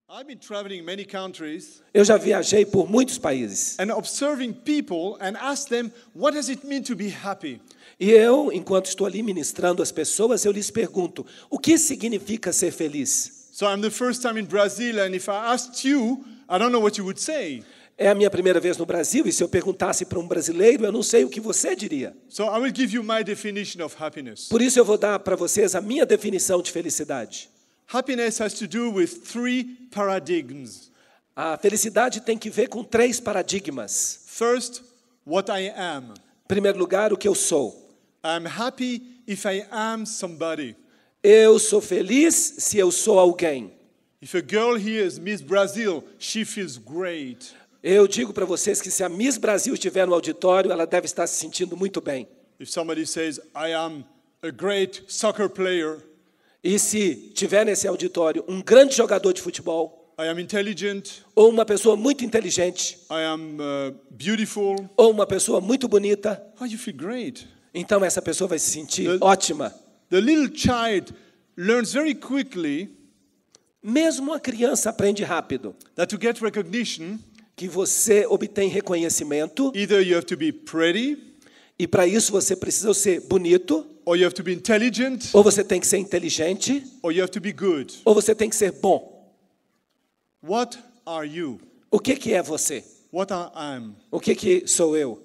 I've been traveling in many countries Eu já viajei por muitos países. and observing people and ask them, what does it mean to be happy? E eu, enquanto estou ali ministrando as pessoas, eu lhes pergunto, o que significa ser feliz? So I'm the first time in Brazil, and if I asked you, I don't know what you would say. É a minha primeira vez no Brasil, e se eu perguntasse para um brasileiro, eu não sei o que você diria. So I will give you my definition of happiness. Por isso eu vou dar para vocês a minha definição de felicidade. Happiness has to do with three paradigms. A felicidade tem que ver com 3 paradigmas. First, what I am. Em primeiro lugar, o que eu sou. I'm happy if I am somebody. Eu sou feliz se eu sou alguém. If a girl here is Miss Brazil, she feels great. Eu digo para vocês que se a Miss Brasil estiver no auditório, ela deve estar se sentindo muito bem. If somebody says, I am a great soccer player, E se tiver nesse auditório um grande jogador de futebol, I am intelligent, ou uma pessoa muito inteligente, I am beautiful, ou uma pessoa muito bonita, oh, you feel great. então essa pessoa vai se sentir ótima. The little child learns very quickly Mesmo a criança aprende rápido that to get recognition, que você obtém reconhecimento, either you have to be pretty, e para isso você precisa ser bonito, or you have to be intelligent, ou você tem que ser inteligente, or you have to be good. ou você tem que ser bom. What are you? O que é você? What I am? O que sou eu?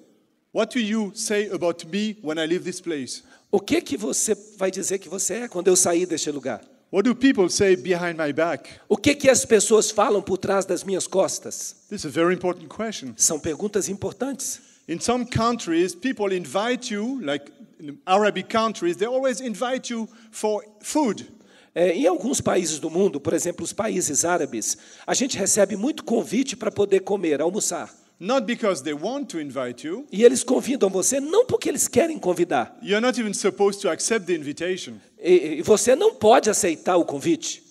What do you say about me when I leave this place? O que você vai dizer que você é quando eu sair deste lugar? What do people say behind my back? O que as pessoas falam por trás das minhas costas? This is a very important question. São perguntas importantes. In some countries, people invite you, like in Arabic countries, they always invite you for food. Em alguns países do mundo, por exemplo, os países árabes, a gente recebe muito convite para poder comer, almoçar. Not because they want to invite you. E eles convidam você não porque eles querem convidar. You're not even supposed to accept the invitation. E você não pode aceitar o convite.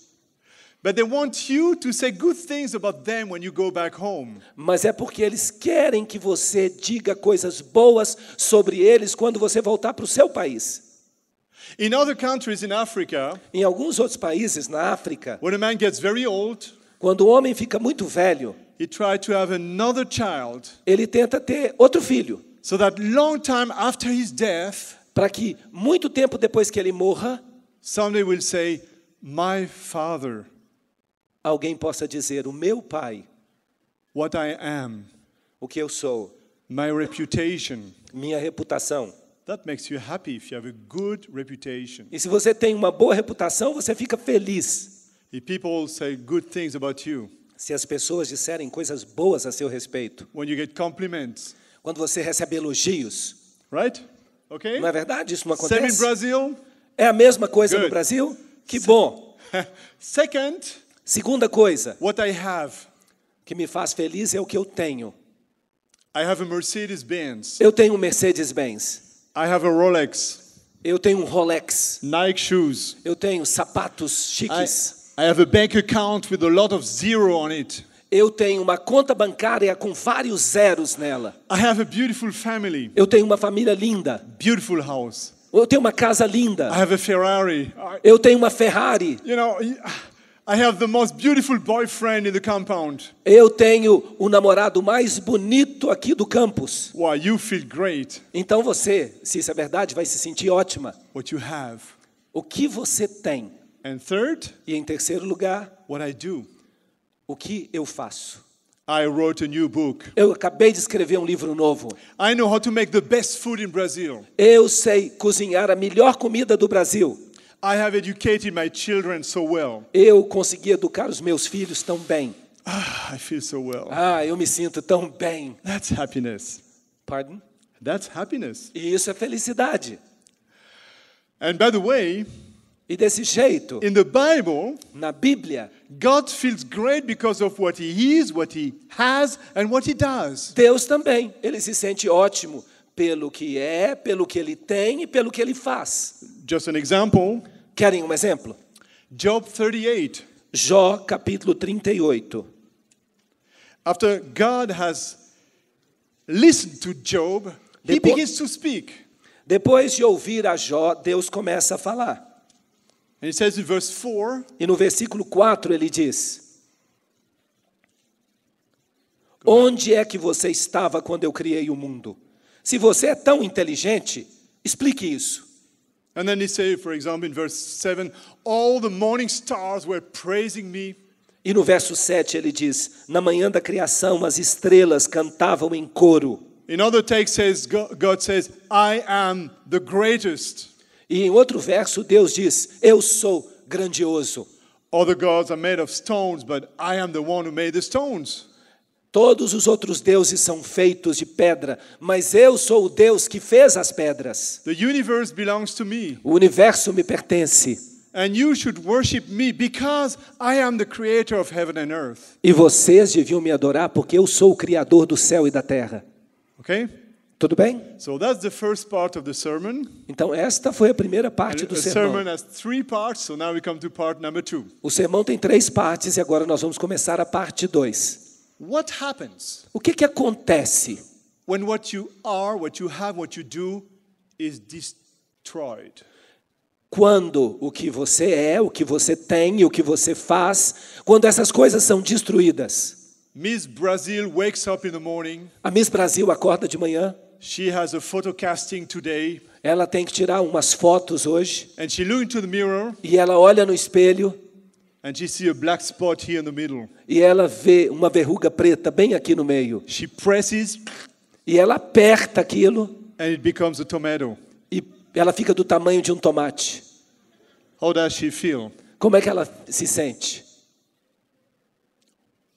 But they want you to say good things about them when you go back home. Mas é porque eles querem que você diga coisas boas sobre eles quando você voltar para o seu país. In other countries in Africa, Em alguns outros países na África, when a man gets very old, quando o homem fica muito velho, he tries to have another child, ele tenta ter outro filho, so that long time after his death, para que muito tempo depois que ele morra, somebody will say, my father, alguém possa dizer, o meu pai, what I am, o que eu sou, my reputation. minha reputação. That makes you happy if you have a good reputation. E se você tem uma boa reputação, você fica feliz. If people say good things about you, Se as pessoas disserem coisas boas a seu respeito, when you get compliments, quando você recebe elogios, right? Okay? não é verdade? Isso não Same in acontece? Brazil. É a mesma coisa no Good. Brasil? Que bom. Second, Segunda coisa what I have. que me faz feliz é o que eu tenho. I have a Mercedes-Benz. Eu tenho um Mercedes-Benz. I have a Rolex. Eu tenho um Rolex. Nike shoes. Eu tenho sapatos chiques. I have a bank account with a lot of zero on it. Eu tenho uma conta bancária com vários zeros nela. I have a beautiful family. Eu tenho uma família linda. Beautiful house. Eu tenho uma casa linda. I have a Ferrari. Eu tenho uma Ferrari. You know, I have the most beautiful boyfriend in the compound. Eu tenho o namorado mais bonito aqui do campus. Wow, you feel great. Então você, se isso é verdade, vai se sentir ótima. What you have. O que você tem? And third, E em terceiro lugar, what I do. o que eu faço? I wrote a new book. Eu acabei de escrever um livro novo. I know how to make the best food in Brazil. Eu sei cozinhar a melhor comida do Brasil. I have educated my children so well. Eu consegui educar os meus filhos tão bem. I feel so well. Eu me sinto tão bem. That's happiness. Pardon? That's happiness. E isso é felicidade. And by the way, E desse jeito, in the Bible, na Bíblia, God feels great because of what He is, what He has, and what He does. Deus também, ele se sente ótimo pelo que é, pelo que ele tem e pelo que ele faz. Just an example, Querem um exemplo? Job 38. Jó, capítulo 38. After God has listened to Job, He begins to speak. Depois de ouvir a Jó, Deus começa a falar. And He says in verse 4, E no versículo 4 ele diz: Onde é que você estava quando eu criei o mundo? Se você é tão inteligente, explique isso. And then he say, for example, in verse 7, all the morning stars were praising me. E no verso 7 ele diz, na manhã da criação as estrelas cantavam em coro. In other text says, God says, I am the greatest. E em outro verso Deus diz, eu sou grandioso. Other gods are made of stones, but I am the one who made the stones. Todos os outros deuses são feitos de pedra, mas eu sou o Deus que fez as pedras. The universe belongs to me. O universo me pertence. And you should worship me because I am the creator of heaven and earth. E vocês deviam me adorar porque eu sou o criador do céu e da terra. Okay? Tudo bem? So that's the first part of the sermon. Então esta foi a primeira parte And do the sermão. sermon has 3 parts, so now we come to part number 2. O sermão tem 3 partes e agora nós vamos começar a parte 2. What happens O que acontece when what you are, what you have, what you do is destroyed? quando o que você é, o que você tem e o que você faz, quando essas coisas são destruídas? Miss Brazil wakes up in the morning. A Miss Brasil acorda de manhã, She has a photo casting today. ela tem que tirar umas fotos hoje, And she looks into the mirror e ela olha no espelho and she sees a black spot here in the middle. e ela vê uma verruga preta bem aqui no meio. She presses E ela aperta aquilo and it becomes a tomato. e ela fica do tamanho de um tomate. How does she feel? Como é que ela se sente?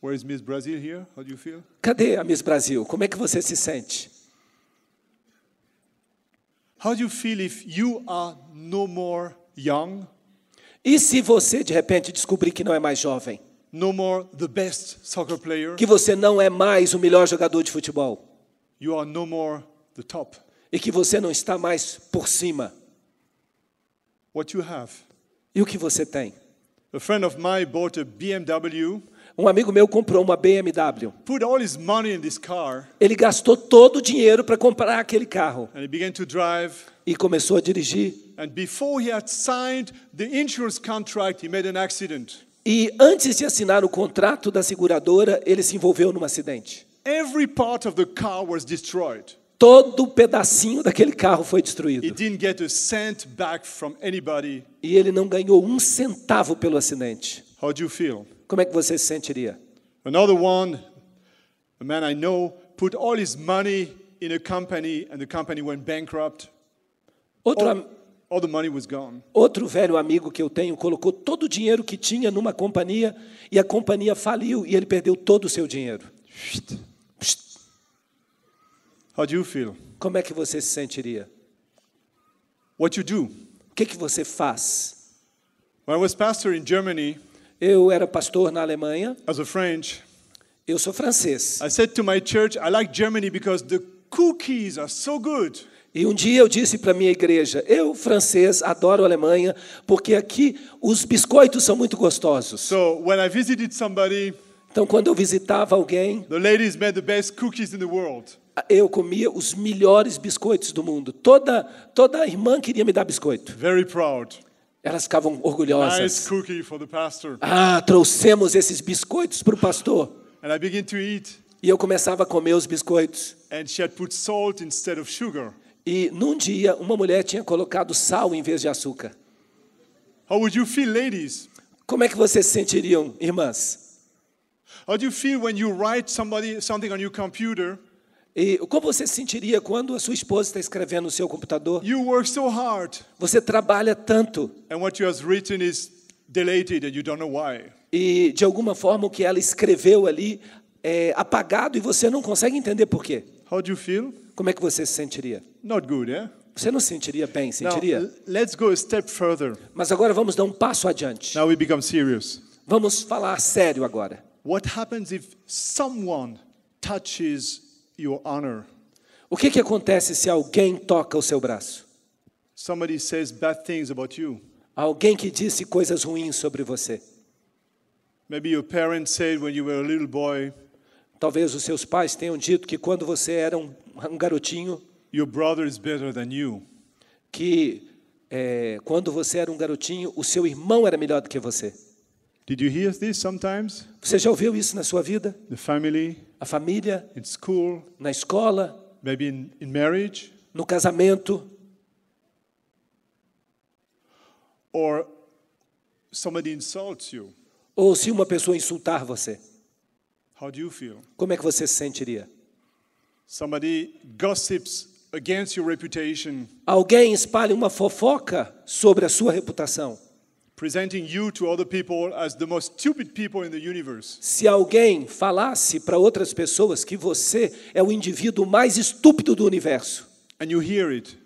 Where is Miss Brazil here? How do you feel? Cadê a Miss Brasil? Como é que você se sente? How do you feel if you are no more young, E se você, de repente, descobrir que não é mais jovem? no more the best soccer player, Que você não é mais o melhor jogador de futebol? you are no more the top? E que você não está mais por cima? What you have? E o que você tem? A friend of mine bought a BMW, Um amigo meu comprou uma BMW. put all his money in this car, Ele gastou todo o dinheiro para comprar aquele carro. and he began to drive. E começou a dirigir. And before he had signed the insurance contract, he made an accident. E antes de assinar o contrato da seguradora, ele se envolveu num acidente. Every part of the car was destroyed. Todo pedacinho daquele carro foi He destruído. didn't get a cent back from anybody. E ele não ganhou um centavo pelo acidente. How do you feel? Como é que você se sentiria? Another one, a man I know, put all his money in a company and the company went bankrupt. All the money was gone. Outro velho amigo que eu tenho colocou todo o dinheiro que tinha numa companhia e a companhia faliu e ele perdeu todo o seu dinheiro. How do you feel? Como é que você se sentiria? What you do? O que você faz? When I was pastor in Germany, Eu era pastor na Alemanha, as a French, eu sou francês. I said to my church, I like Germany because the cookies are so good. E um dia eu disse para a minha igreja, eu, francês, adoro a Alemanha, porque aqui os biscoitos são muito gostosos. So when I visited somebody, Então, quando eu visitava alguém, the ladies made the best cookies in the world. eu comia os melhores biscoitos do mundo. Toda irmã queria me dar biscoito. Very proud. Elas ficavam Nice orgulhosas. cookie for the pastor. Trouxemos esses biscoitos para o pastor. And I began to eat, E eu começava a comer os biscoitos. and she had put salt instead of sugar. E num dia, uma mulher tinha colocado sal em vez de açúcar. How would you feel, ladies? Como é que vocês se sentiriam, irmãs? How do you feel when you write something on your computer? E como você se sentiria quando a sua esposa está escrevendo no seu computador? You work so hard, Você trabalha tanto and what you have written is deleted, and you don't know why. e, de alguma forma, o que ela escreveu ali é apagado e você não consegue entender por quê. How do you feel? Como é que você se sentiria? Not good, eh? Você não se sentiria bem, Now, sentiria? let's go a step further. Mas agora vamos dar um passo adiante. Now we become serious. Vamos falar sério agora. What happens if someone touches your honor? O que acontece se alguém toca o seu braço? Somebody says bad things about you. Alguém que disse coisas ruins sobre você. Maybe your parents said when you were a little boy, Talvez os seus pais tenham dito que quando você era um garotinho, your brother is better than you. que quando você era um garotinho, o seu irmão era melhor do que você. Did you hear this sometimes? Você já ouviu isso na sua vida? The family, A família, in school, na escola, maybe in marriage, no casamento, or somebody insults you. ou se uma pessoa insultar você. How do you feel? Como é que você se sentiria? Somebody gossips against your reputation, Alguém espalha uma fofoca sobre a sua reputação. presenting you to other people as the most stupid people in the universe. Se alguém falasse para outras pessoas que você é o indivíduo mais estúpido do universo, And you hear it.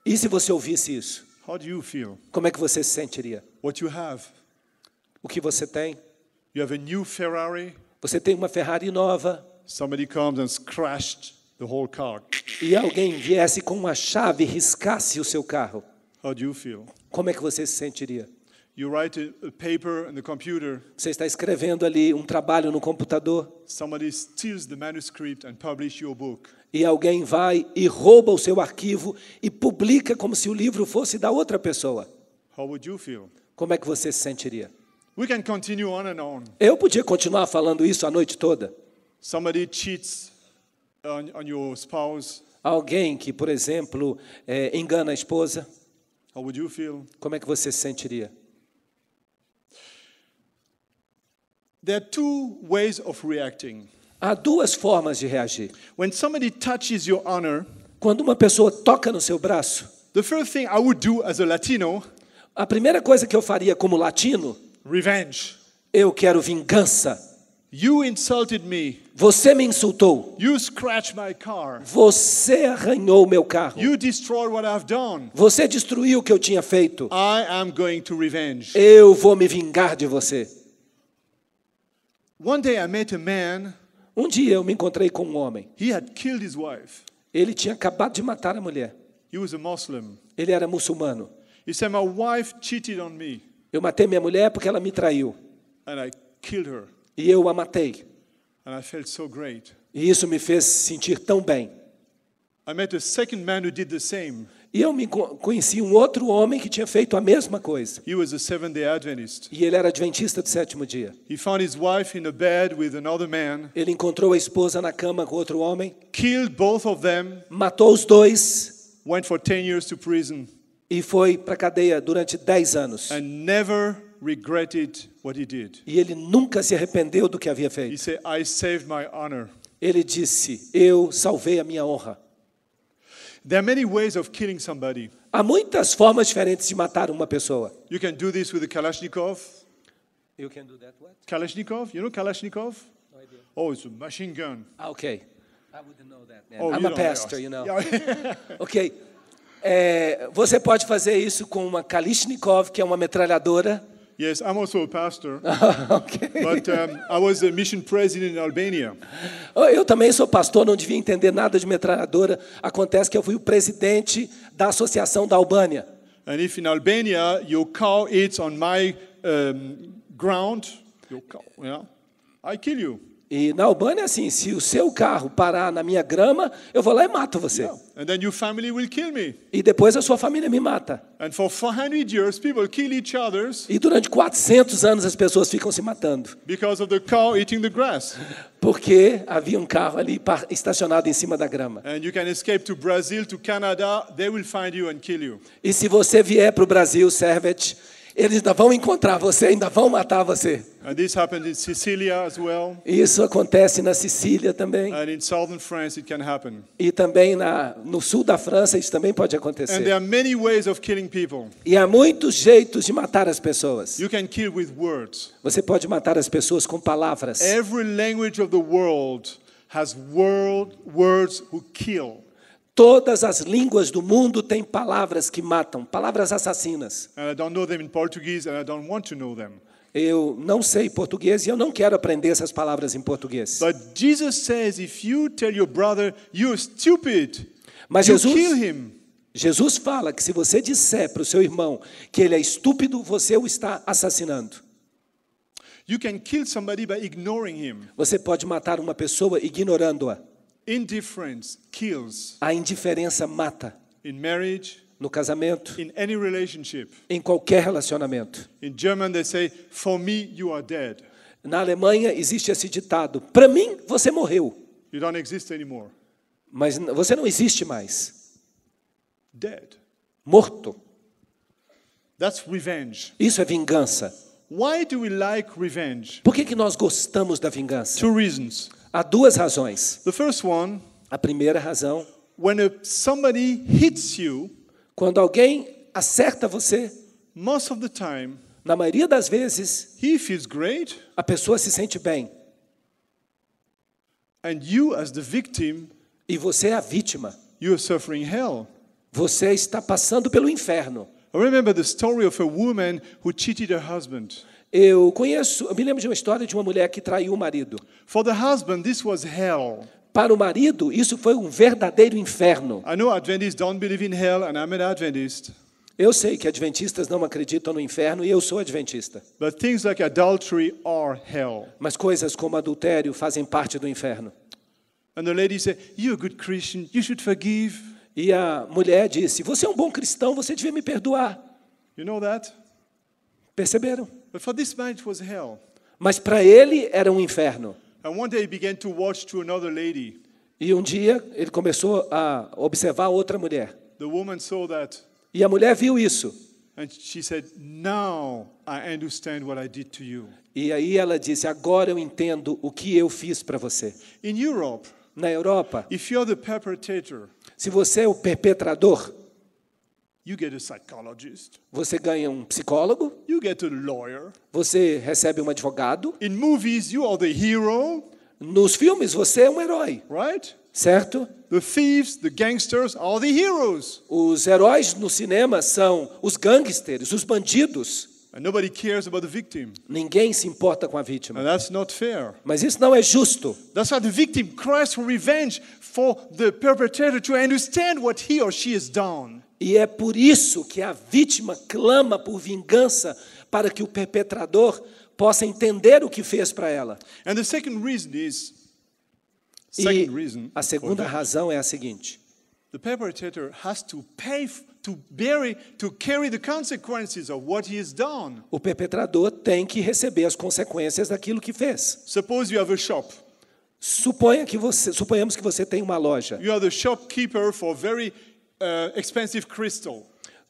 e se você ouvisse isso, How do you feel? como é que você se sentiria? What you have? O que você tem? You have a new Ferrari. Você tem uma Ferrari nova Somebody comes and crashed the whole car. e alguém viesse com uma chave e riscasse o seu carro. How do you feel? Como é que você se sentiria? You write a paper on the computer. Você está escrevendo ali um trabalho no computador Somebody steals the manuscript and publish your book. e alguém vai e rouba o seu arquivo e publica como se o livro fosse da outra pessoa. How would you feel? Como é que você se sentiria? We can continue on and on. Eu podia continuar falando isso a noite toda. Somebody cheats on your spouse. Alguém que, por exemplo, engana a esposa, How would you feel? como é que você se sentiria? There are two ways of reacting. Há duas formas de reagir. When somebody touches your honor, Quando uma pessoa toca no seu braço, the first thing I would do as a Latino, a primeira coisa que eu faria como latino, revenge. eu quero vingança. You insulted me. Você me insultou. You scratched my car. Você arranhou o meu carro. You destroyed what I've done. Você destruiu o que eu tinha feito. I am going to revenge. Eu vou me vingar de você. One day I met a man. Um dia eu me encontrei com um homem. He had killed his wife. Ele tinha acabado de matar a mulher. He was a Muslim. Ele era muçulmano. He said, my wife cheated on me, Eu matei minha mulher porque ela me traiu. and I killed her. E eu a matei. And I felt so great. E isso me fez sentir tão bem. I met a second man who did the same. E eu conheci um outro homem que tinha feito a mesma coisa. He was a Seventh-day Adventist. E ele era adventista do sétimo dia. He found his wife in a bed with another man, Ele encontrou a esposa na cama com outro homem, killed both of them, matou os dois went for 10 years to prison, e foi para a cadeia durante 10 anos. and never regretted what he did. E ele nunca se arrependeu do que havia He feito. said, I saved my honor. Ele disse, eu salvei a minha honra. There are many ways of killing somebody. Há muitas formas diferentes de matar uma pessoa. You can do this with a Kalashnikov. You can do that what? Kalashnikov, you know Kalashnikov? No idea. Oh, it's a machine gun. Ah, okay. I wouldn't know that. Man. Oh, I'm you a don't pastor, you know. Yeah. Ok. Você pode fazer isso com uma Kalashnikov, que é uma metralhadora. Yes, I'm also a pastor, Ok. but I was a mission president in Albania. Eu também sou pastor, não devia entender nada de metralhadora. Acontece que eu fui o presidente da Associação da Albânia. And if in Albania your car hits on my ground, your car, yeah, I kill you. E na Albânia, assim, se o seu carro parar na minha grama, eu vou lá e mato você. Yeah. And then your family will kill me. E depois a sua família me mata. And for 400 years, people kill each other E durante 400 anos as pessoas ficam se matando. because of the car eating the grass. Porque havia um carro ali estacionado em cima da grama. And you can escape to Brazil, to Canada, they will find you and kill you. E se você vier para o Brasil, Servet, eles ainda vão encontrar você, ainda vão matar você. And this happened in Sicilia as well. Isso acontece na Sicília também. And in southern France it can happen. E também no sul da França isso também pode And there acontecer. are many ways of killing people. E há muitos jeitos de matar as pessoas. You can kill with words. Você pode matar as pessoas com palavras. Every language of the world has words who kill. Todas as línguas do mundo têm palavras que matam, palavras assassinas. And I don't know them in Portuguese and I don't want to know them. Eu não sei português e eu não quero aprender essas palavras em português. But Jesus says if you tell your brother you're stupid, Mas you kill Jesus, him. Jesus fala que se você disser para o seu irmão que ele é estúpido, você o está assassinando. You can kill somebody by ignoring him. Você pode matar uma pessoa ignorando-a. Indifference kills. A indiferença mata. In marriage, no casamento, in any relationship. em qualquer relacionamento. In German they say, "For me, you are dead. Na Alemanha existe esse ditado: para mim, você morreu, You don't exist anymore." mas você não existe mais. Dead. Morto. That's revenge. Isso é vingança. Why do we like revenge? Por que nós gostamos da vingança? Two reasons. Há duas razões. The first one, A primeira razão, when somebody hits you, quando alguém acerta você, most of the time, na maioria das vezes, he feels great, a pessoa se sente bem. and you, as the victim, E você é a vítima. you are suffering hell. Você está passando pelo inferno. I remember the story of a woman who cheated her husband. Eu me lembro de uma história de uma mulher que traiu o marido. For the husband, this was hell. Para o marido, isso foi um verdadeiro inferno. I know Adventists don't believe in hell, and I'm an Adventist. Eu sei que adventistas não acreditam no inferno e eu sou adventista. But things like adultery are hell. Mas coisas como adultério fazem parte do inferno. And the lady said, "You're a good Christian, you should forgive." E a mulher disse: você é um bom cristão, você devia me perdoar. You know that? Perceberam? But for this man, it was hell. Mas para ele era um inferno. And one day he began to watch to another lady. E um dia ele começou a observar outra mulher. The woman saw that, E a mulher viu isso. and she said, "Now I understand what I did to you." E aí ela disse: agora eu entendo o que eu fiz para você. In Europe, Na Europa, if you're the perpetrator, se você é o perpetrador, you get a psychologist, você ganha um psicólogo, you get a lawyer. você recebe um advogado. In movies, you are the hero, Nos filmes, você é um herói, right? certo? The thieves, the gangsters are the heroes. Os heróis no cinema são os gangsters, os bandidos. And nobody cares about the victim. Ninguém se importa com a vítima. And that's not fair. Mas isso não é justo. That's why the victim cries for revenge, for the perpetrator to understand what he or she has done. E é por isso que a vítima clama por vingança, para que o perpetrador possa entender o que fez para ela. And the second reason E a for segunda that, razão é a seguinte: the perpetrator has to pay to carry the consequences of what he has done. o perpetrador tem que receber as consequências daquilo que fez. Suppose you have a shop. Suponhamos que você tem uma loja. You are the shopkeeper for very expensive crystal.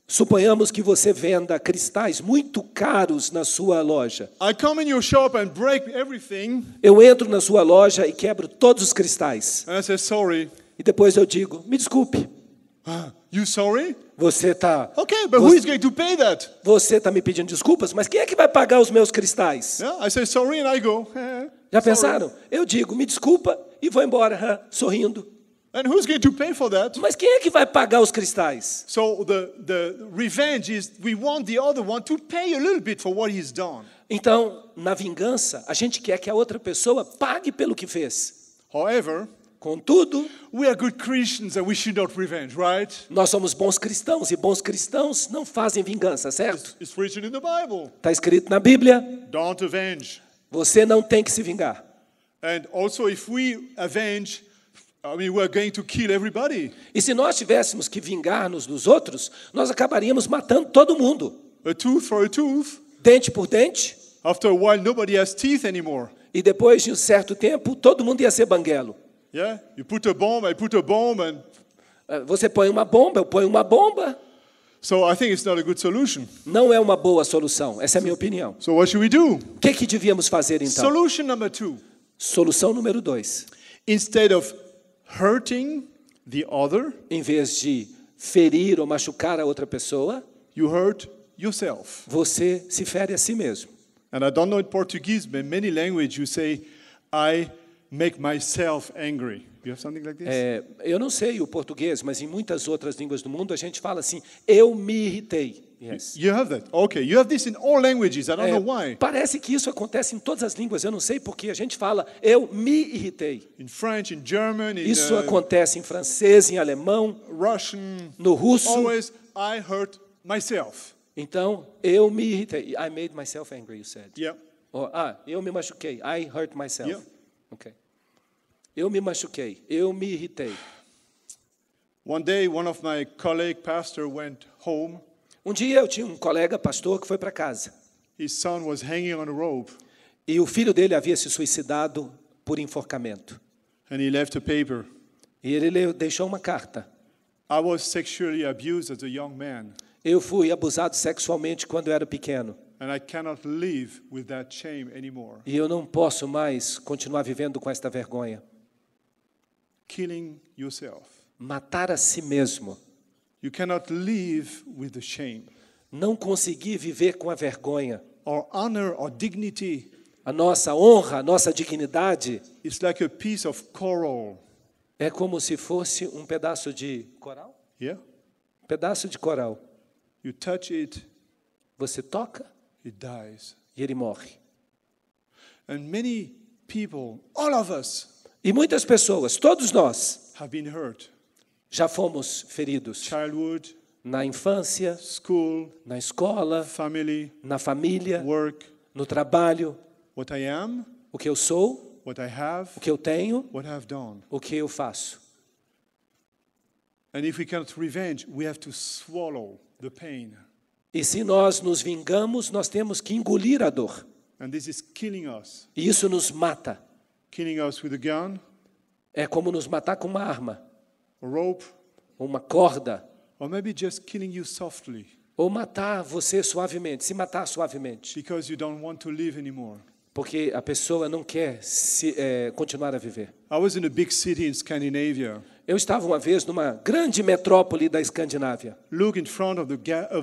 Suponhamos que você venda cristais muito caros na sua loja. I come in your shop and break everything. Eu entro na sua loja e quebro todos os cristais. And I say, "Sorry." E depois eu digo: me desculpe. You sorry? Você está Okay, but who is going to pay that? me pedindo desculpas, mas quem é que vai pagar os meus cristais? Yeah, I say sorry and I go. Já Sorry. pensaram? Eu digo: me desculpa e vou embora, sorrindo. And who's going to pay for that? Mas quem é que vai pagar os cristais? So the revenge is we want the other one to pay a little bit for what he's done. Então, na vingança, a gente quer que a outra pessoa pague pelo que fez. However, Contudo, we are good Christians and we should not revenge, right? nós somos bons cristãos e bons cristãos não fazem vingança, certo? It's written in the Bible. Está escrito na Bíblia: Don't avenge. você não tem que se vingar. And also if we avenge, we are going to kill everybody. E se nós tivéssemos que vingar-nos dos outros, nós acabaríamos matando todo mundo. A tooth for a tooth. Dente por dente. After a while, nobody has teeth anymore. E depois de um certo tempo, todo mundo ia ser banguelo. Yeah? You put a bomb, I put a bomb, and Você põe uma bomba, eu ponho uma bomba. so I think it's not a good solution. Não é uma boa solução. Essa é a minha opinião. So what should we do? O que devíamos fazer então? Solution number 2. Solução número 2. Instead of hurting the other, Em vez de ferir ou machucar a outra pessoa, you hurt yourself. você se fere a si mesmo. And I don't know in Portuguese, but in many languages you say, I make myself angry. You have something like this? Eu não sei o português, mas em muitas outras línguas do mundo a gente fala assim: eu me irritei. Yes. You have that. Okay, you have this in all languages. I don't know why. Parece que isso acontece em todas as línguas. Eu não sei porque a gente fala: eu me irritei. In French, in German, in Isso acontece em francês, em alemão, Russian. no russo. Always, I hurt myself. Então, eu me irritei. I made myself angry, you said. Yeah. Eu me machuquei. I hurt myself. Yeah. Okay. Eu me machuquei. Eu me irritei. One day, one of my colleague pastor went home. Um dia eu tinha um colega pastor que foi para casa. His son was hanging on a rope. E o filho dele havia se suicidado por enforcamento. And he left a paper. E ele deixou uma carta. I was sexually abused as a young man. Eu fui abusado sexualmente quando eu era pequeno. And I cannot live with that shame anymore. E eu não posso mais continuar vivendo com esta vergonha. Killing yourself. Matar a si mesmo. You cannot live with the shame. Não conseguir viver com a vergonha. Our honor, our dignity. A nossa honra, a nossa dignidade. It's like a piece of coral. É como se fosse um pedaço de coral? Yeah? Um pedaço de coral. You touch it, Você toca it dies. e ele morre. And many people, all of us, E muitas pessoas, todos nós, have been hurt. já fomos feridos. Childhood, Na infância, school, na escola, family, na família, work. no trabalho. What I am, O que eu sou, what I have, o que eu tenho, what I have done. o que eu faço. And if we cannot revenge, we have to swallow the pain. E se nós nos vingamos, nós temos que engolir a dor. And this is killing us. E isso nos mata. Killing us with a gun, É como nos matar com uma arma, a rope, uma corda, or maybe just killing you softly ou matar você suavemente, se matar suavemente. because you don't want to live anymore. Porque a pessoa não quer continuar a viver. I was in a big city in Scandinavia. Eu estava uma vez numa grande metrópole da Escandinávia. Look in front of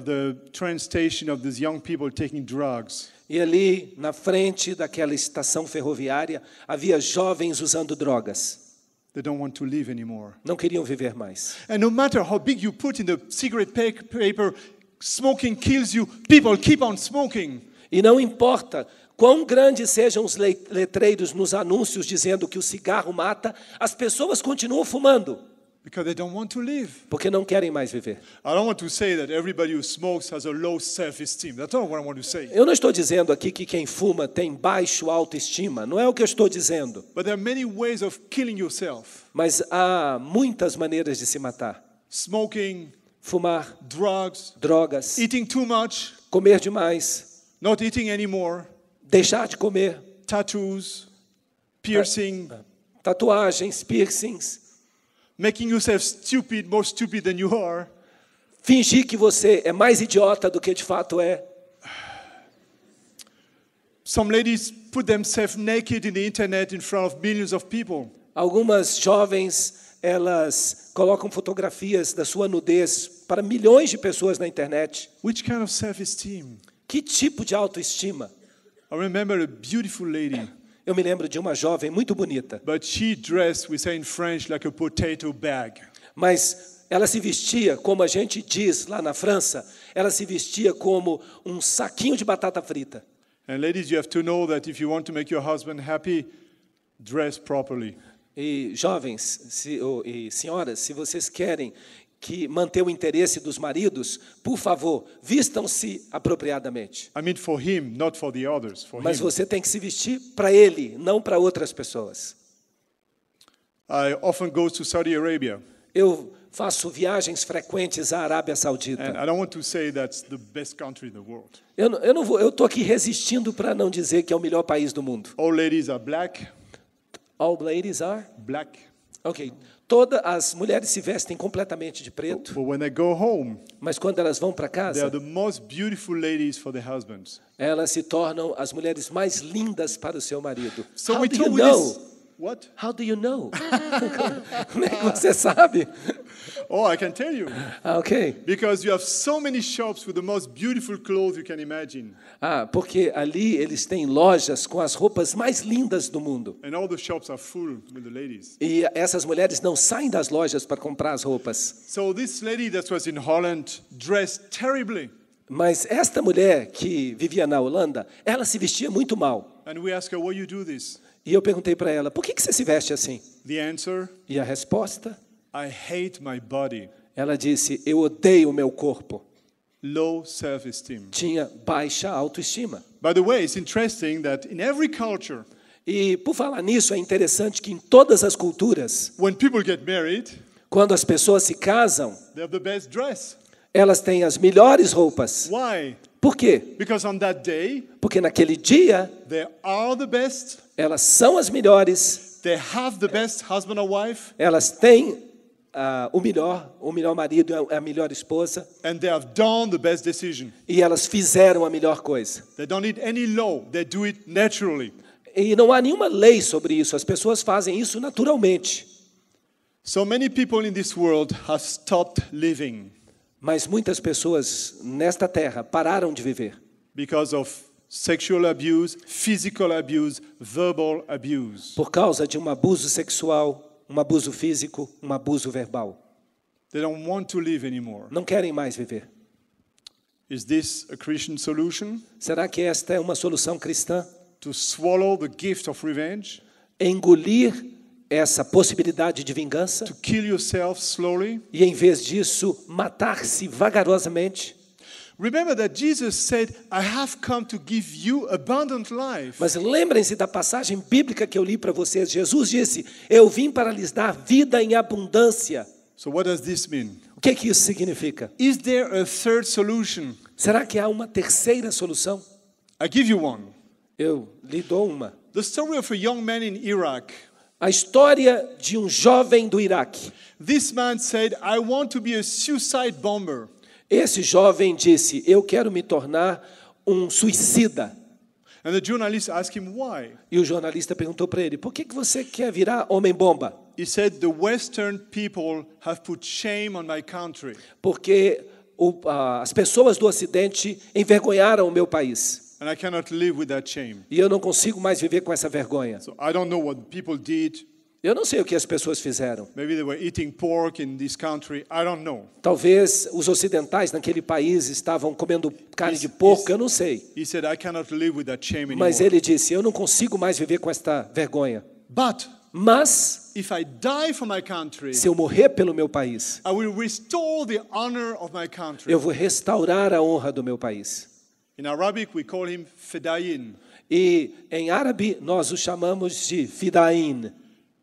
the train station of these young people taking drugs. E ali, na frente daquela estação ferroviária, havia jovens usando drogas. They don't want to live anymore. Não queriam viver mais. And no matter how big you put in the cigarette paper, smoking kills you, people keep on smoking. E não importa quão grandes sejam os letreiros nos anúncios dizendo que o cigarro mata, as pessoas continuam fumando. Because they don't want to live. Porque não querem mais viver. I don't want to say that everybody who smokes has a low self-esteem. That's not what I want to say. Eu não estou dizendo aqui que quem fuma tem baixo autoestima. Não é o que eu estou dizendo. But there are many ways of killing yourself. Mas há muitas maneiras de se matar. Smoking, Fumar, drugs, drogas, eating too much, comer demais, not eating anymore, deixar de comer, tattoos, piercing, tatuagens, piercings, making yourself stupid, more stupid than you are. fingir que você é mais idiota do que de fato é. Some ladies put themselves naked in the internet in front of millions of people. Algumas jovens, elas colocam fotografias da sua nudez para milhões de pessoas na internet. Which kind of self-esteem? Que tipo de autoestima? I remember a beautiful lady, Eu me lembro de uma jovem muito bonita, but she dressed, we say in French, like a potato bag. mas ela se vestia, como a gente diz lá na França, ela se vestia como um saquinho de batata frita. And ladies, you have to know that if you want to make your husband happy, dress properly. E jovens e senhoras, se vocês querem manter o interesse dos maridos, por favor, vistam-se apropriadamente. I mean for him, not for the others, for Mas him. você tem que se vestir para ele, não para outras pessoas. I often go to Saudi Arabia. Eu faço viagens frequentes à Arábia Saudita. And I don't want to say that's the best country in the world. Eu estou aqui resistindo para não dizer que é o melhor país do mundo. All ladies are black. All ladies are? Black. Ok. Todas as mulheres se vestem completamente de preto, But when they go home, mas quando elas vão para they are casa, the most beautiful ladies for their husbands. elas se tornam as mulheres mais lindas para o seu marido. So How we do you told know? this. What? How do you know? Como é que você sabe? Oh, I can tell you. Ok. Because you have so many shops with the most beautiful clothes you can imagine. Porque ali eles têm lojas com as roupas mais lindas do mundo. And all the shops are full with the ladies. E essas mulheres não saem das lojas para comprar as roupas. So this lady that was in Holland dressed terribly. Mas esta mulher que vivia na Holanda, ela se vestia muito mal. And we asked her, why you do this? E eu perguntei para ela, por que você se veste assim? The answer, E a resposta, I hate my body. ela disse, eu odeio o meu corpo. Low self-esteem. Tinha baixa autoestima. By the way, it's interesting that in every culture, E por falar nisso, é interessante que em todas as culturas, when people get married, Quando as pessoas se casam, they have the best dress. elas têm as melhores roupas. Why? Por quê? Because on that day, Porque naquele dia, they are the best. elas são as melhores, They have the best husband or wife. elas têm o melhor marido, a melhor esposa, And they have done the best decision. e elas fizeram a melhor coisa. They don't need any law. They do it naturally. E não há nenhuma lei sobre isso, as pessoas fazem isso naturalmente. So many people in this world have stopped living Mas muitas pessoas nesta terra pararam de viver because of sexual abuse, physical abuse, verbal abuse. por causa de um abuso sexual, um abuso físico, um abuso verbal. They don't want to live anymore. Não querem mais viver. Is this a Christian solution? Será que esta é uma solução cristã? To swallow the gift of revenge? Engolir essa possibilidade de vingança To kill yourself slowly? e, em vez disso, matar-se vagarosamente? Remember that Jesus said, I have come to give you abundant life. Mas lembrem-se da passagem bíblica que eu li para vocês. Jesus disse, eu vim para lhes dar vida em abundância. So what does this mean? O que isso significa? Is there a third solution? Será que há uma terceira solução? I give you one. Eu lhe dou uma. The story of a young man in Iraq. A história de um jovem do Iraque. This man said, I want to be a suicide bomber. Esse jovem disse, eu quero me tornar um suicida. And the journalist asked him why. E o jornalista perguntou para ele, por que você quer virar homem-bomba? He said, the Western people have put shame on my country. Porque as pessoas do Ocidente envergonharam o meu país. And I cannot live with that shame. E eu não consigo mais viver com essa vergonha. So I don't know what people did. Eu não sei o que as pessoas fizeram. Maybe they were eating pork in this country. I don't know. Talvez os ocidentais naquele país estavam comendo carne de porco, eu não sei. He said, I cannot live with that shame anymore. Mas ele disse, eu não consigo mais viver com esta vergonha. Mas, if I die for my country, se eu morrer pelo meu país, I will restore the honor of my country. eu vou restaurar a honra do meu país. In Arabic, we call him Fedayin. E em árabe nós o chamamos de fidain.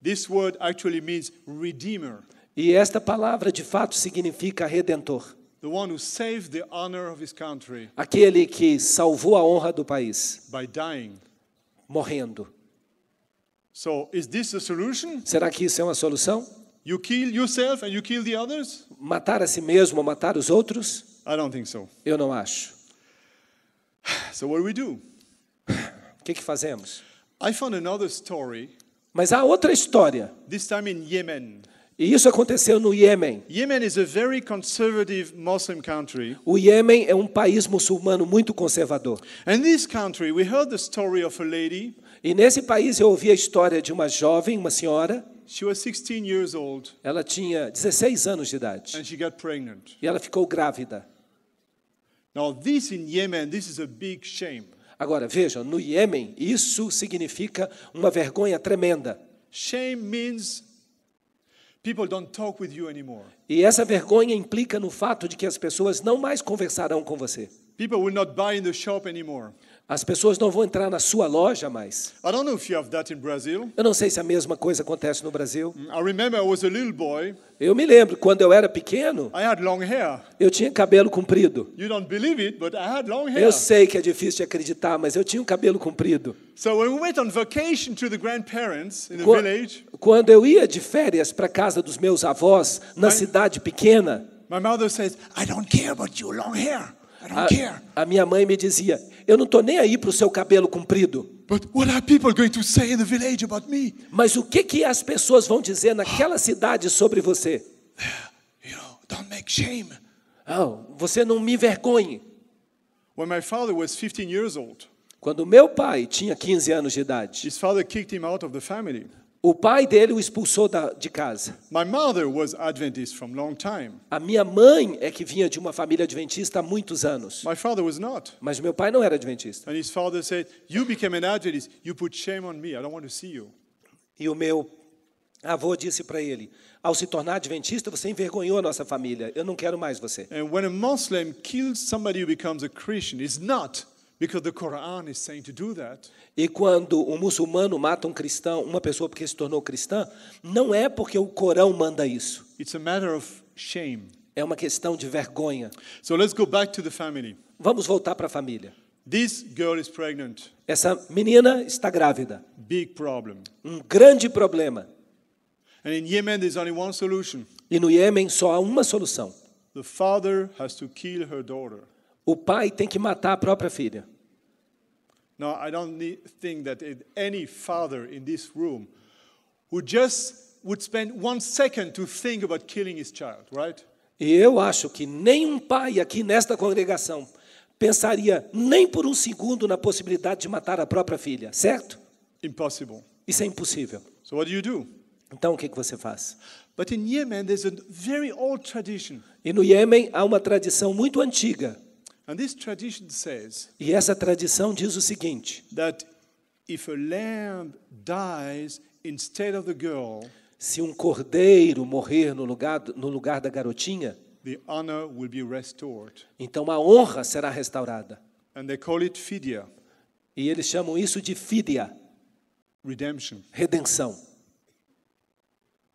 This word actually means redeemer, E esta palavra de fato significa redentor. the one who saved the honor of his country Aquele que salvou a honra do país, by dying. morrendo. So, is this a solution? Será que isso é uma solução? You kill yourself and you kill the others? Matar a si mesmo ou matar os outros? I don't think so. Eu não acho. So what do we do? O que fazemos? I found another story, Mas há outra história. this time in Yemen. E isso aconteceu no Iêmen. Yemen is a very conservative Muslim country. O Iêmen é um país muçulmano muito conservador. And in this country, we heard the story of a lady. E nesse país eu ouvi a história de uma jovem, uma senhora. She was 16 years old Ela tinha 16 anos de idade. and she got pregnant. E ela ficou grávida. Now, this in Yemen, this is a big shame. Agora, vejam, no Iêmen, isso significa uma vergonha tremenda. Shame means people don't talk with you anymore. E essa vergonha implica no fato de que as pessoas não mais conversarão com você. People will not buy in the shop anymore. As pessoas não vão entrar na sua loja mais. I don't know if you have that in Brazil. Eu não sei se a mesma coisa acontece no Brasil. I remember I was a little boy. Eu me lembro, quando eu era pequeno, I had long hair. eu tinha cabelo comprido. You don't believe it, but I had long hair. Eu sei que é difícil de acreditar, mas eu tinha um cabelo comprido. So when we went on vacation to the grandparents in the Qua- village, Quando eu ia de férias para a casa dos meus avós, na cidade pequena, my mother says, I don't care about your long hair. I don't care. a minha mãe me dizia, eu não estou nem aí para o seu cabelo comprido. But what are people going to say in the village about me? Mas o que as pessoas vão dizer naquela cidade sobre você? You know, don't make shame. Você não me envergonhe. When my father was 15 years old, Quando meu pai tinha 15 anos de idade, his father kicked him out of the family. o pai dele o expulsou de casa. My mother was Adventist from long time. A minha mãe é que vinha de uma família adventista há muitos anos. My father was not. Mas meu pai não era adventista. And his father said, you became an Adventist, you put shame on me, I don't want to see you. E o meu avô disse para ele, ao se tornar adventista, você envergonhou a nossa família, eu não quero mais você. And when a Muslim kills somebody who becomes a Christian, it's not because the Quran is saying to do that. E quando um muçulmano mata um cristão, uma pessoa porque se tornou cristã, não é porque o Corão manda isso. It's a matter of shame. É uma questão de vergonha. So let's go back to the family. Vamos voltar para a família. This girl is pregnant. Essa menina está grávida. Big problem. Um grande problema. And in Yemen, there's only one solution. E no Iêmen só há uma solução. The father has to kill her daughter. O pai tem que matar a própria filha. Now, I don't think that any father in this room would spend 1 second to think about killing his child, right? E eu acho que nenhum pai aqui nesta congregação pensaria nem por um segundo na possibilidade de matar a própria filha, certo? Impossible. Isso é impossível. So what do? Então o que você faz? But in Yemen, there's a very old tradition. E no Iêmen há uma tradição muito antiga. And this tradition says E essa tradição diz o seguinte: that if a lamb dies instead of the girl, se um cordeiro morrer no lugar da garotinha, the honor will be restored. então a honra será restaurada. And they call it fidya, E eles chamam isso de fidya, redemption. redenção.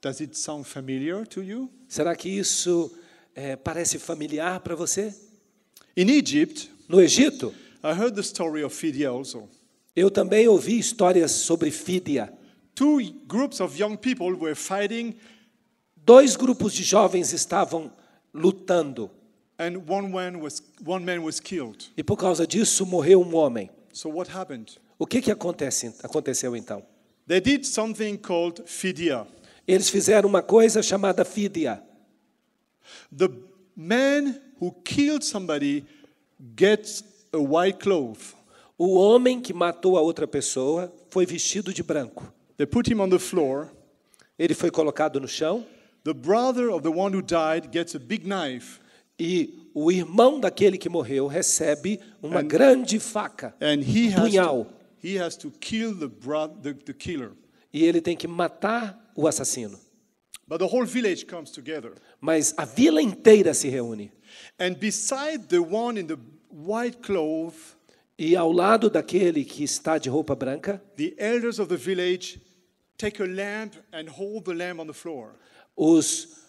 Does it sound familiar to you? Será que isso parece familiar para você? In Egypt, No Egito, I heard the story of fidya also. eu também ouvi histórias sobre fidya. 2 groups of young people were fighting, 2 grupos de jovens estavam lutando. and one man was killed. E por causa disso morreu um homem. So what happened? O que aconteceu então? They did something called fidya. Eles fizeram uma coisa chamada fidya. The man who killed somebody gets a white cloth. O homem que matou a outra pessoa foi vestido de branco. They put him on the floor. Ele foi colocado no chão The brother of the one who died gets a big knife. e o irmão daquele que morreu recebe uma grande faca, And he punhal. has to kill the killer. E ele tem que matar o assassino. But the whole village comes together. Mas a vila inteira se reúne. And beside the one in the white cloth, E ao lado daquele que está de roupa branca, the elders of the village take a lamp and hold the lamp on the floor. os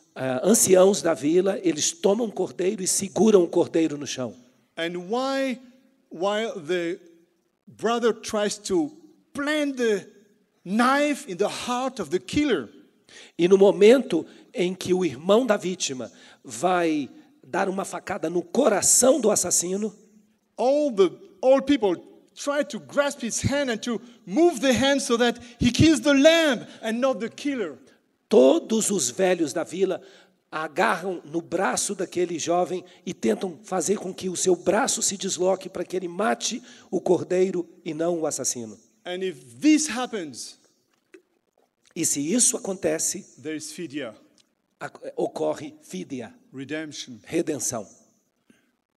anciãos da vila, eles tomam um cordeiro e seguram o cordeiro no chão. And while the brother tries to plant the knife in the heart of the killer, E no momento em que o irmão da vítima vai dar uma facada no coração do assassino, all people try to grasp his hand and to move the hand so that he kills the lamb and not the killer. todos os velhos da vila agarram no braço daquele jovem e tentam fazer com que o seu braço se desloque para que ele mate o cordeiro e não o assassino. And if this happens, E se isso acontece, there is fidya, ocorre fidya, redemption. redenção.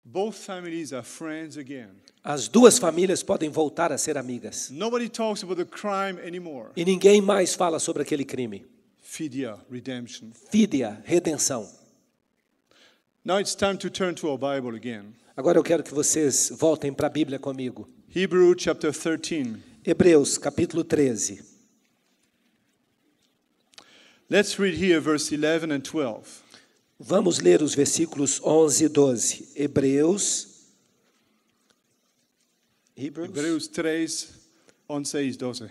Both families are friends again. As duas famílias podem voltar a ser amigas. Nobody talks about the crime anymore. E ninguém mais fala sobre aquele crime. Fidya, redemption. Fidya, redenção. Now it's time to turn to our Bible again. Agora eu quero que vocês voltem para a Bíblia comigo. Hebrew chapter 13. Hebreus, capítulo 13. Let's read here verse 11 and 12. Vamos ler os versículos 11 e 12. Hebreus 3, 11 e 12.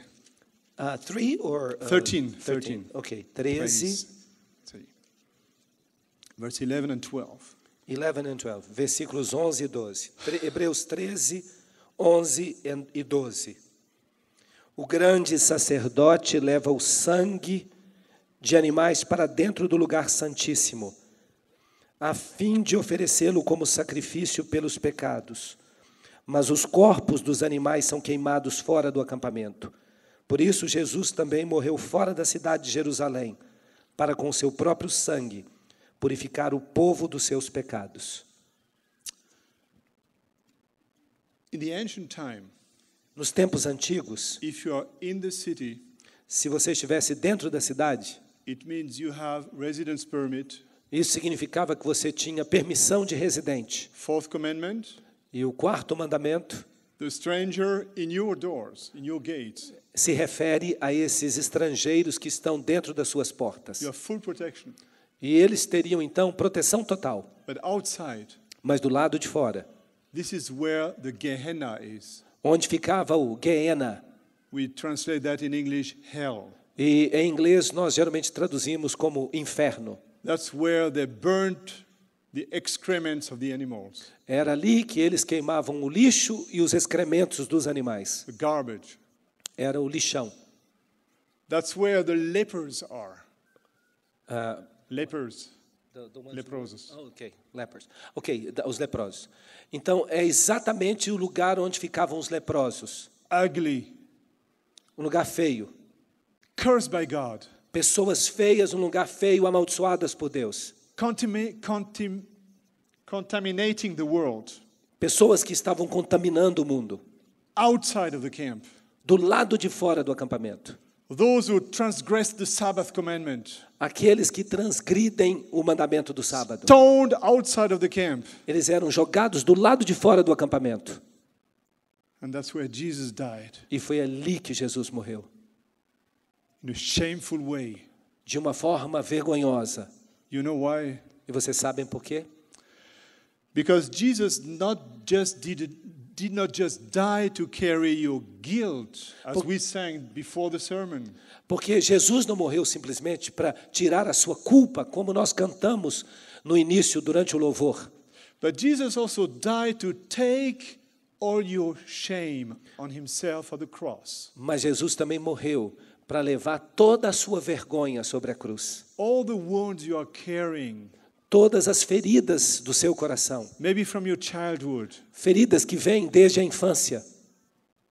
3 or 13. 13. Ok, 13, Verse 11 and 12. 11 and 12. Versículos 11 e 12. Hebreus 13, 11 e 12. O grande sacerdote leva o sangue de animais para dentro do lugar santíssimo, a fim de oferecê-lo como sacrifício pelos pecados. Mas os corpos dos animais são queimados fora do acampamento. Por isso, Jesus também morreu fora da cidade de Jerusalém, para com seu próprio sangue purificar o povo dos seus pecados. In the ancient time, Nos tempos antigos, if you are in the city, se você estivesse dentro da cidade, it means you have residence permit. isso significava que você tinha permissão de residente. Fourth commandment, E o quarto mandamento the stranger in your doors, in your gates, se refere a esses estrangeiros que estão dentro das suas portas. you have full protection. E eles teriam então proteção total. But outside, Mas do lado de fora, this is where the Gehenna is. onde ficava o Gehenna, We translate that in English, hell. e em inglês nós geralmente traduzimos como inferno. That's where they burnt the excrements of the animals, Era ali que eles queimavam o lixo e os excrementos dos animais. the garbage. Era o lixão. That's where the lepers are. Ah, Lepers. Leprosos. Lepers. Os leprosos. Então, é exatamente o lugar onde ficavam os leprosos. Ugly. Um lugar feio. Cursed by God. Pessoas feias, um lugar feio, amaldiçoadas por Deus. Contaminating the world. Pessoas que estavam contaminando o mundo. Outside of the camp. Do lado de fora do acampamento. Those who transgress the Sabbath commandment. Aqueles que transgridem o mandamento do sábado. Stoned outside of the camp. Eles eram jogados do lado de fora do acampamento. And that's where Jesus died. E foi ali que Jesus morreu. In a shameful way. De uma forma vergonhosa. You know why? E vocês sabem por quê? Because Jesus did not just die to carry your guilt, as we sang before the sermon. Porque Jesus não morreu simplesmente para tirar a sua culpa, como nós cantamos no início, durante o louvor. But Jesus also died to take all your shame on himself at the cross. Mas Jesus também morreu para levar toda a sua vergonha sobre a cruz. All the wounds you are carrying. Todas as feridas do seu coração. Maybe from your childhood. Feridas que vêm desde a infância.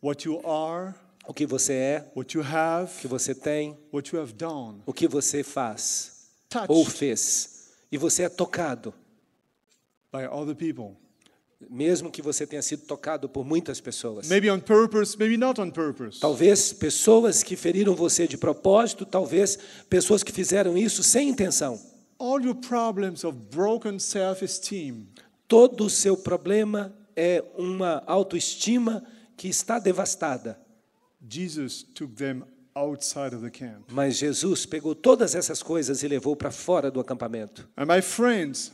What you are. O que você é. What you have. O que você tem. What you have done. O que você faz. Touched. Ou fez. E você é tocado. By other people. Mesmo que você tenha sido tocado por muitas pessoas. Maybe on purpose, maybe not on purpose. Talvez pessoas que feriram você de propósito, talvez pessoas que fizeram isso sem intenção. All your problems of broken self-esteem. Todo o seu problema é uma autoestima que está devastada. Jesus took them outside of the camp. Mas Jesus pegou todas essas coisas e levou para fora do acampamento. And my friends,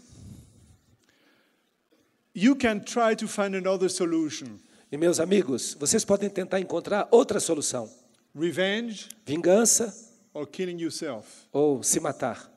you can try to find another solution. E meus amigos, vocês podem tentar encontrar outra solução. Revenge Vingança or killing yourself. ou se matar.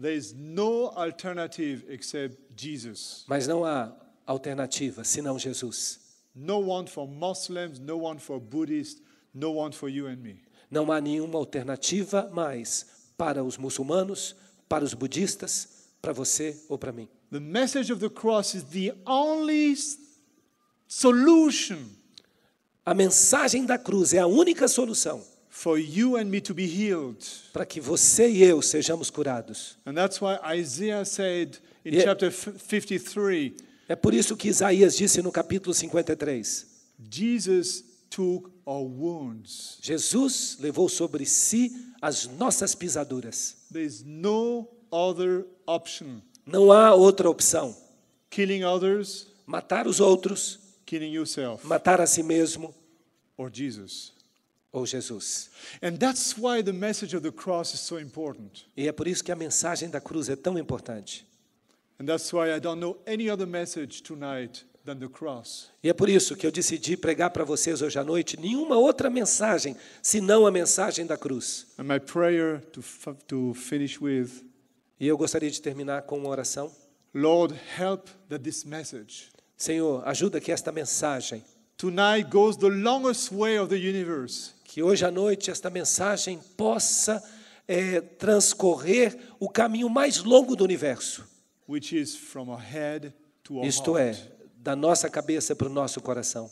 There is no alternative except Jesus. Mas não há alternativa senão Jesus. No one for Muslims, no one for Buddhists, no one for you and me. Não há nenhuma alternativa mais para os muçulmanos, para os budistas, para você ou para mim. The message of the cross is the only solution. A mensagem da cruz é a única solução For you and me to be healed. para que você e eu sejamos curados. And that's why Isaiah said in chapter 53, É por isso que Isaías disse no capítulo 53, Jesus took our wounds. Jesus levou sobre si as nossas pisaduras. There is no other option. Não há outra opção. Killing others, Matar os outros, killing yourself, matar a si mesmo or Jesus. ou Jesus. And that's why the message of the cross is so important. E é por isso que a mensagem da cruz é tão importante. And that's why I don't know any other message tonight than the cross. E é por isso que eu decidi pregar para vocês hoje à noite nenhuma outra mensagem senão a mensagem da cruz. And my prayer to finish with, E eu gostaria de terminar com uma oração. Lord, help that this message Senhor, ajuda que esta mensagem, tonight goes the longest way of the universe. que hoje à noite esta mensagem possa transcorrer o caminho mais longo do universo. Which is from our head to our Isto heart. é, da nossa cabeça para o nosso coração.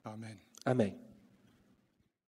Amen. Amém.